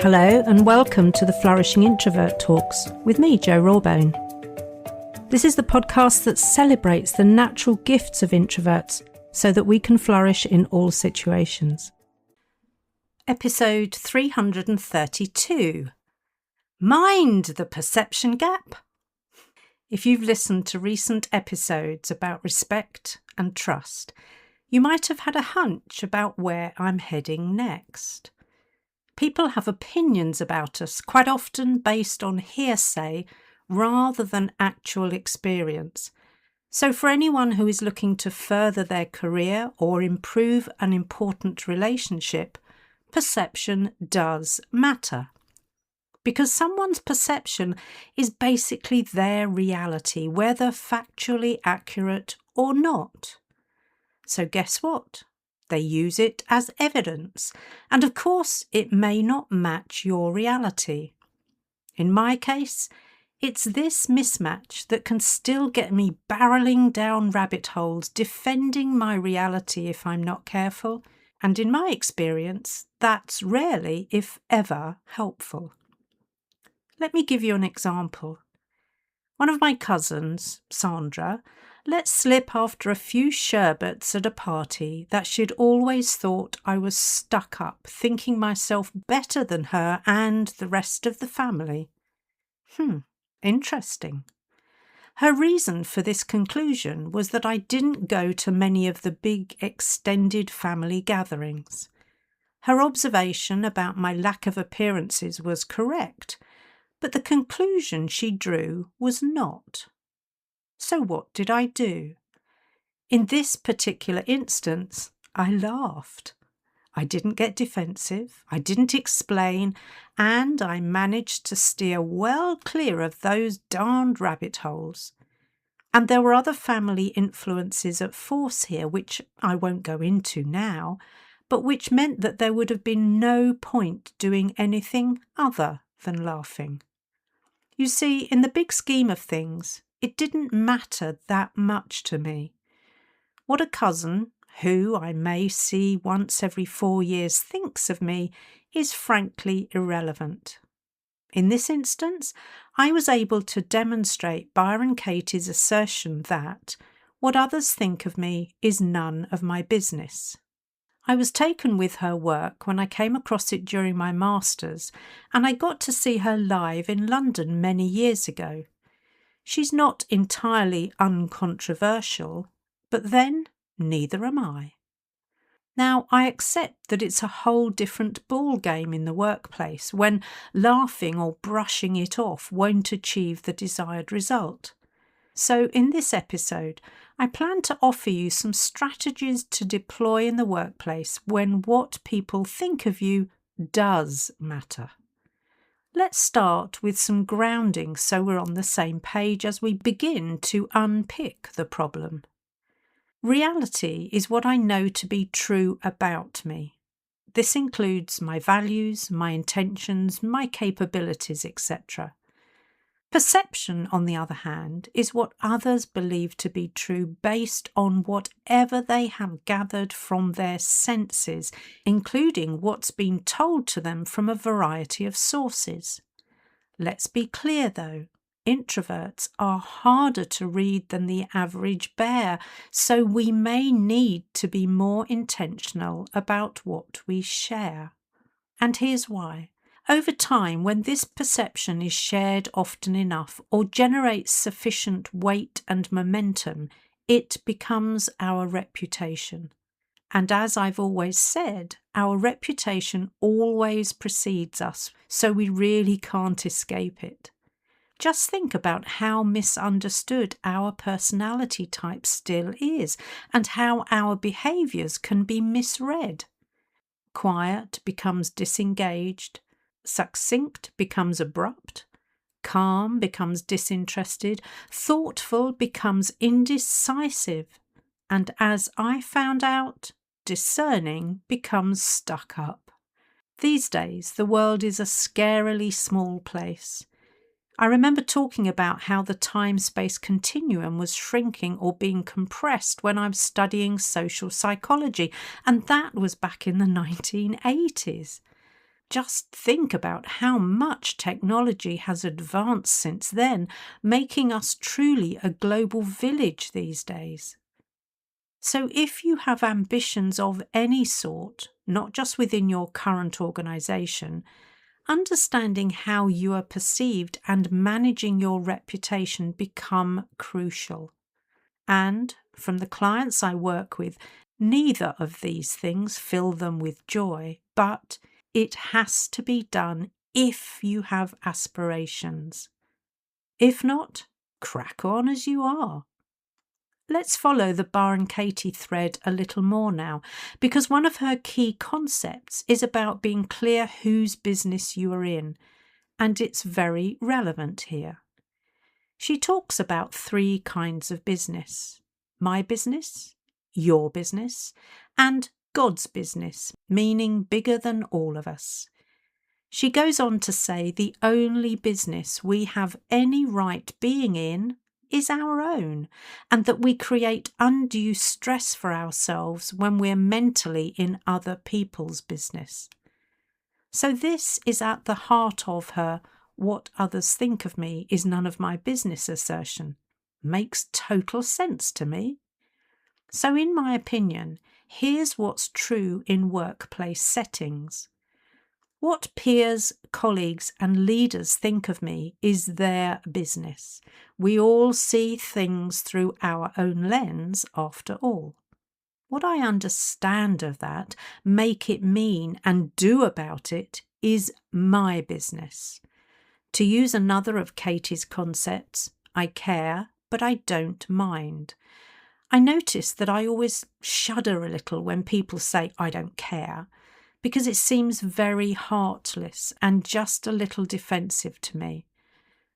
Hello and welcome to the Flourishing Introvert Talks with me, Jo Rawbone. This is the podcast that celebrates the natural gifts of introverts so that we can flourish in all situations. Episode 332. Mind the perception gap. If you've listened to recent episodes about respect and trust, you might have had a hunch about where I'm heading next. People have opinions about us, quite often based on hearsay rather than actual experience. So for anyone who is looking to further their career or improve an important relationship, perception does matter. Because someone's perception is basically their reality, whether factually accurate or not. So guess what? They use it as evidence, and of course it may not match your reality. In my case, it's this mismatch that can still get me barreling down rabbit holes, defending my reality if I'm not careful, and in my experience, that's rarely, if ever, helpful. Let me give you an example. One of my cousins, Sandra, let slip after a few sherbets at a party that she'd always thought I was stuck up, thinking myself better than her and the rest of the family. Interesting. Her reason for this conclusion was that I didn't go to many of the big extended family gatherings. Her observation about my lack of appearances was correct, but the conclusion she drew was not. So what did I do? In this particular instance, I laughed. I didn't get defensive, I didn't explain, and I managed to steer well clear of those darned rabbit holes. And there were other family influences at force here, which I won't go into now, but which meant that there would have been no point doing anything other than laughing. You see, in the big scheme of things, it didn't matter that much to me. What a cousin, who I may see once every 4 years, thinks of me is frankly irrelevant. In this instance, I was able to demonstrate Byron Katie's assertion that what others think of me is none of my business. I was taken with her work when I came across it during my master's, and I got to see her live in London many years ago. She's not entirely uncontroversial, but then neither am I. Now, I accept that it's a whole different ball game in the workplace when laughing or brushing it off won't achieve the desired result. So in this episode, I plan to offer you some strategies to deploy in the workplace when what people think of you does matter. Let's start with some grounding so we're on the same page as we begin to unpick the problem. Reality is what I know to be true about me. This includes my values, my intentions, my capabilities, etc. Perception, on the other hand, is what others believe to be true based on whatever they have gathered from their senses, including what's been told to them from a variety of sources. Let's be clear, though. Introverts are harder to read than the average bear, so we may need to be more intentional about what we share. And here's why. Over time, when this perception is shared often enough or generates sufficient weight and momentum, it becomes our reputation. And as I've always said, our reputation always precedes us, so we really can't escape it. Just think about how misunderstood our personality type still is and how our behaviours can be misread. Quiet becomes disengaged. Succinct becomes abrupt, calm becomes disinterested, thoughtful becomes indecisive, and as I found out, discerning becomes stuck up. These days, the world is a scarily small place. I remember talking about how the time-space continuum was shrinking or being compressed when I was studying social psychology, and that was back in the 1980s. Just think about how much technology has advanced since then, making us truly a global village these days. So if you have ambitions of any sort, not just within your current organisation, understanding how you are perceived and managing your reputation become crucial. And from the clients I work with, neither of these things fill them with joy, but it has to be done if you have aspirations. If not, crack on as you are. Let's follow the Byron Katie thread a little more now, because one of her key concepts is about being clear whose business you are in, and it's very relevant here. She talks about 3 kinds of business: my business, your business, and God's business, meaning bigger than all of us. She goes on to say the only business we have any right being in is our own, and that we create undue stress for ourselves when we're mentally in other people's business. So this is at the heart of her "what others think of me is none of my business" assertion. Makes total sense to me. So in my opinion, here's what's true in workplace settings. What peers, colleagues and leaders think of me is their business. We all see things through our own lens, after all. What I understand of that, make it mean and do about it is my business. To use another of Katie's concepts, I care, but I don't mind. I notice that I always shudder a little when people say I don't care, because it seems very heartless and just a little defensive to me.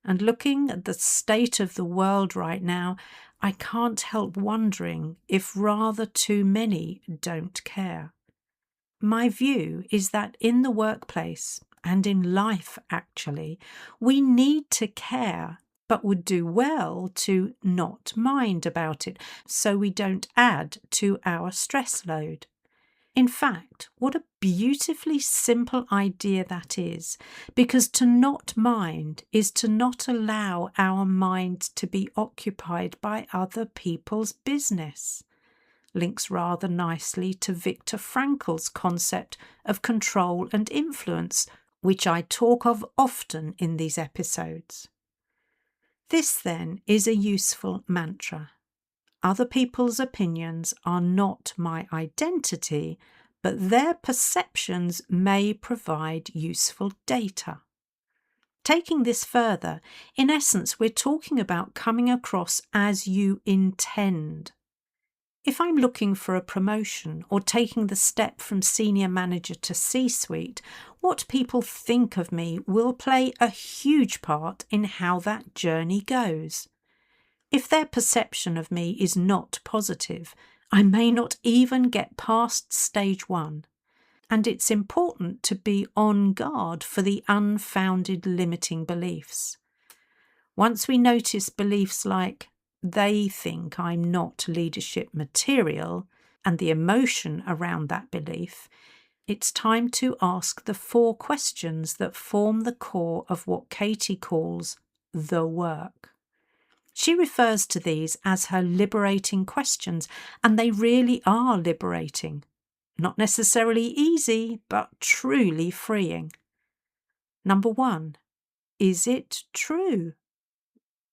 And looking at the state of the world right now, I can't help wondering if rather too many don't care. My view is that in the workplace, and in life actually, we need to care, but would do well to not mind about it, so we don't add to our stress load. In fact, what a beautifully simple idea that is, because to not mind is to not allow our minds to be occupied by other people's business. Links rather nicely to Viktor Frankl's concept of control and influence, which I talk of often in these episodes. This then is a useful mantra. Other people's opinions are not my identity, but their perceptions may provide useful data. Taking this further, in essence, we're talking about coming across as you intend. If I'm looking for a promotion or taking the step from senior manager to C-suite, what people think of me will play a huge part in how that journey goes. If their perception of me is not positive, I may not even get past stage 1. And it's important to be on guard for the unfounded limiting beliefs. Once we notice beliefs like, they think I'm not leadership material, and the emotion around that belief, it's time to ask the 4 questions that form the core of what Katie calls the work. She refers to these as her liberating questions, and they really are liberating. Not necessarily easy, but truly freeing. Number 1, is it true?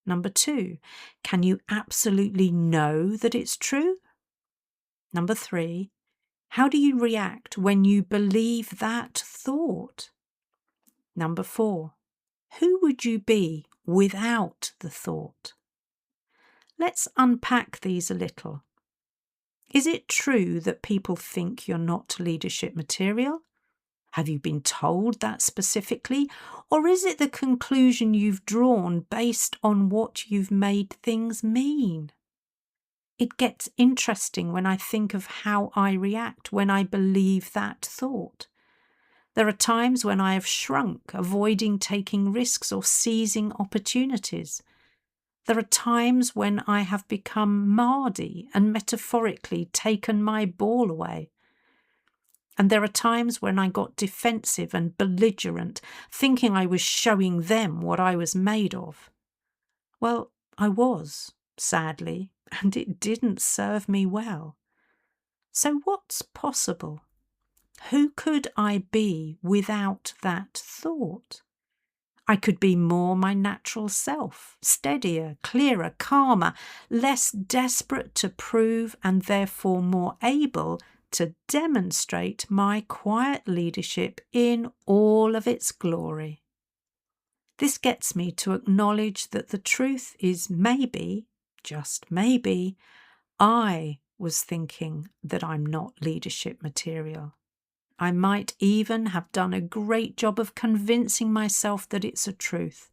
Number 2, can you absolutely know that it's true? Number 3, how do you react when you believe that thought? Number 4, who would you be without the thought? Let's unpack these a little. Is it true that people think you're not leadership material? Have you been told that specifically? Or is it the conclusion you've drawn based on what you've made things mean? It gets interesting when I think of how I react when I believe that thought. There are times when I have shrunk, avoiding taking risks or seizing opportunities. There are times when I have become mardy and metaphorically taken my ball away. And there are times when I got defensive and belligerent, thinking I was showing them what I was made of. Well, I was, sadly, and it didn't serve me well. So what's possible? Who could I be without that thought? I could be more my natural self, steadier, clearer, calmer, less desperate to prove and therefore more able to demonstrate my quiet leadership in all of its glory. This gets me to acknowledge that the truth is maybe, just maybe, I was thinking that I'm not leadership material. I might even have done a great job of convincing myself that it's a truth.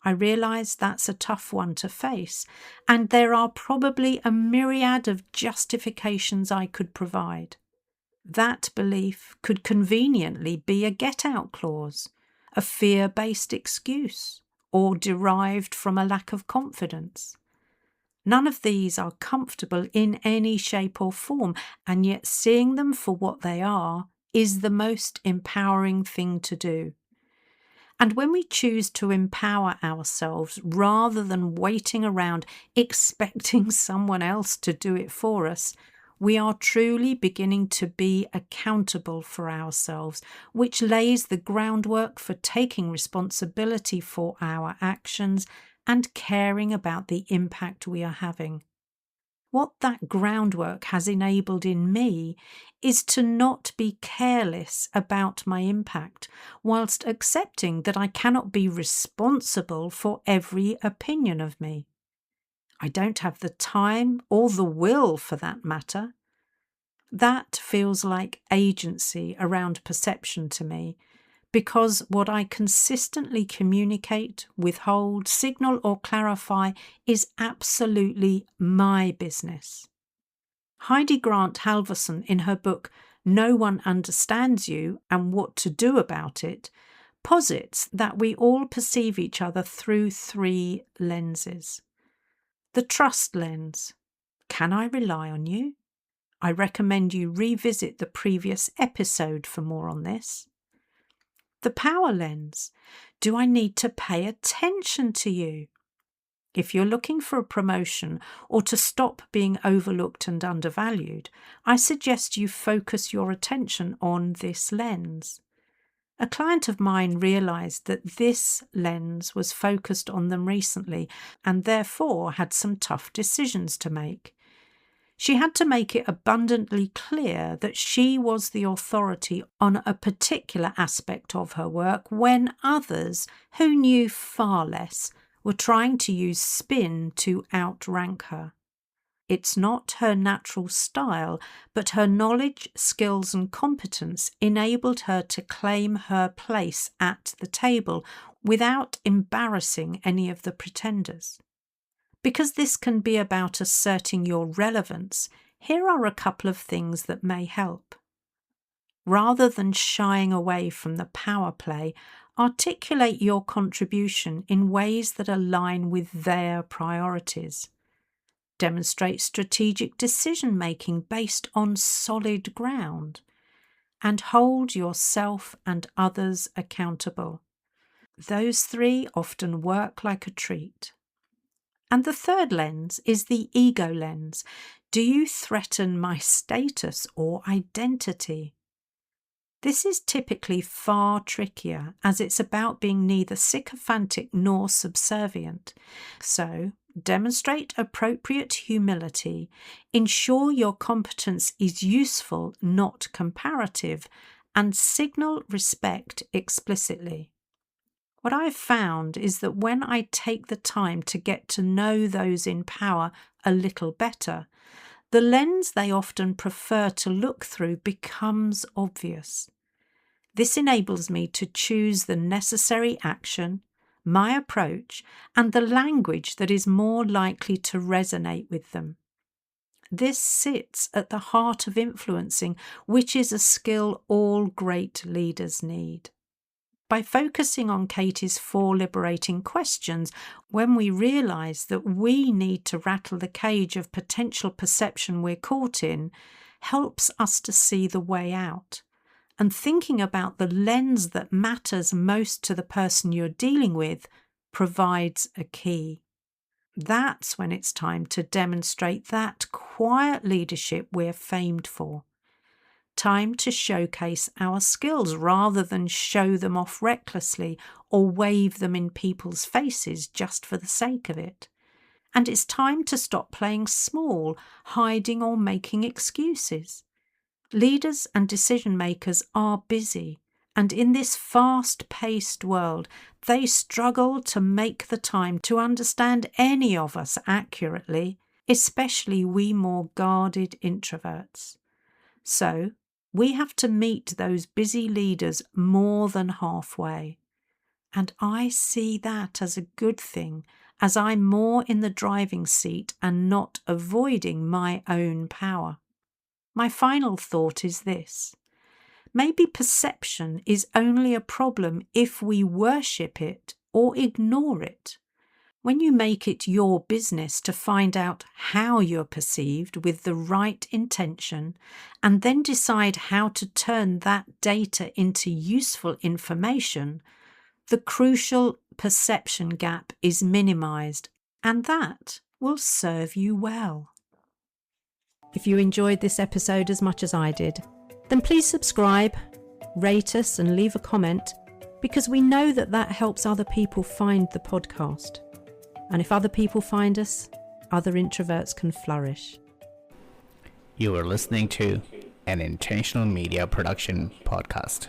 I realise that's a tough one to face, and there are probably a myriad of justifications I could provide. That belief could conveniently be a get-out clause, a fear-based excuse, or derived from a lack of confidence. None of these are comfortable in any shape or form, and yet seeing them for what they are is the most empowering thing to do. And when we choose to empower ourselves rather than waiting around expecting someone else to do it for us, we are truly beginning to be accountable for ourselves, which lays the groundwork for taking responsibility for our actions and caring about the impact we are having. What that groundwork has enabled in me is to not be careless about my impact, whilst accepting that I cannot be responsible for every opinion of me. I don't have the time or the will for that matter. That feels like agency around perception to me, because what I consistently communicate, withhold, signal or clarify is absolutely my business. Heidi Grant Halvorson, in her book No One Understands You and What to Do About It, posits that we all perceive each other through 3 lenses. The trust lens. Can I rely on you? I recommend you revisit the previous episode for more on this. The power lens. Do I need to pay attention to you? If you're looking for a promotion or to stop being overlooked and undervalued, I suggest you focus your attention on this lens. A client of mine realised that this lens was focused on them recently and therefore had some tough decisions to make. She had to make it abundantly clear that she was the authority on a particular aspect of her work when others, who knew far less, were trying to use spin to outrank her. It's not her natural style, but her knowledge, skills and competence enabled her to claim her place at the table without embarrassing any of the pretenders. Because this can be about asserting your relevance, here are a couple of things that may help. Rather than shying away from the power play, articulate your contribution in ways that align with their priorities. Demonstrate strategic decision-making based on solid ground, and hold yourself and others accountable. Those 3 often work like a treat. And the third lens is the ego lens. Do you threaten my status or identity? This is typically far trickier, as it's about being neither sycophantic nor subservient. So, demonstrate appropriate humility, ensure your competence is useful, not comparative, and signal respect explicitly. What I've found is that when I take the time to get to know those in power a little better, the lens they often prefer to look through becomes obvious. This enables me to choose the necessary action, my approach, and the language that is more likely to resonate with them. This sits at the heart of influencing, which is a skill all great leaders need. By focusing on Katie's 4 liberating questions, when we realise that we need to rattle the cage of potential perception we're caught in, helps us to see the way out. And thinking about the lens that matters most to the person you're dealing with provides a key. That's when it's time to demonstrate that quiet leadership we're famed for. Time to showcase our skills rather than show them off recklessly or wave them in people's faces just for the sake of it. And it's time to stop playing small, hiding or making excuses. Leaders and decision makers are busy, and in this fast-paced world, they struggle to make the time to understand any of us accurately, especially we more guarded introverts. So, we have to meet those busy leaders more than halfway. And I see that as a good thing, as I'm more in the driving seat and not avoiding my own power. My final thought is this. Maybe perception is only a problem if we worship it or ignore it. When you make it your business to find out how you're perceived with the right intention and then decide how to turn that data into useful information, the crucial perception gap is minimized, and that will serve you well. If you enjoyed this episode as much as I did, then please subscribe, rate us and leave a comment, because we know that helps other people find the podcast. And if other people find us, other introverts can flourish. You are listening to an Intentional Media Production podcast.